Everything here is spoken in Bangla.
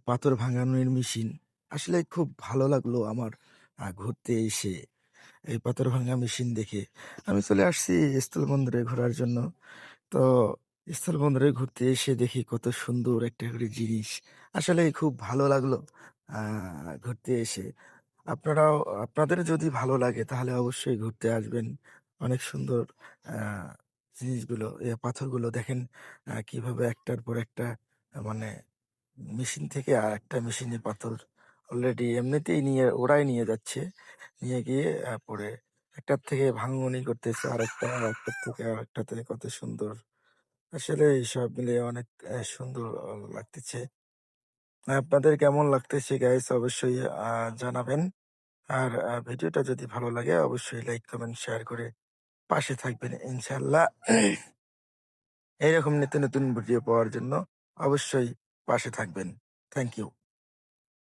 পাথর ভাঙানোর মেশিন। আসলে খুব ভালো লাগলো আমার ঘুরতে এসে। এই পাথর ভাঙা মেশিন দেখে। আমি চলে আসছি স্থলবন্দরে ঘোরার জন্য। তো স্থলবন্দরে ঘুরতে এসে দেখি কত সুন্দর একটা করে জিনিস। আসলেই খুব ভালো লাগলো আ ঘুরতে এসে। আপনারাও আপনাদের যদি ভালো লাগে তাহলে অবশ্যই ঘুরতে আসবেন। অনেক সুন্দর আ জিনিসগুলো, পাথরগুলো দেখেন কিভাবে একটার পর একটা মানে মেশিন থেকে আরেকটা মেশিনে পাথর অলরেডি এমনিতেই ওরাই নিয়ে যাচ্ছে। নিয়ে গিয়ে পরে একটার থেকে ভাঙাভাঙি করতেছে আরেকটা, আরেকটার থেকে আরেকটাতে কত সুন্দর। আসলে সব মিলিয়ে অনেক সুন্দর লাগতেছে। আপনাদের কেমন লাগতেছে গাইস অবশ্যই জানাবেন। আর ভিডিওটা যদি ভালো লাগে অবশ্যই লাইক, কমেন্ট, শেয়ার করে পাশে থাকবেন ইনশাআল্লাহ। এইরকম নিত্য নতুন ভিডিও পাওয়ার জন্য অবশ্যই পাশে থাকবেন। Thank you.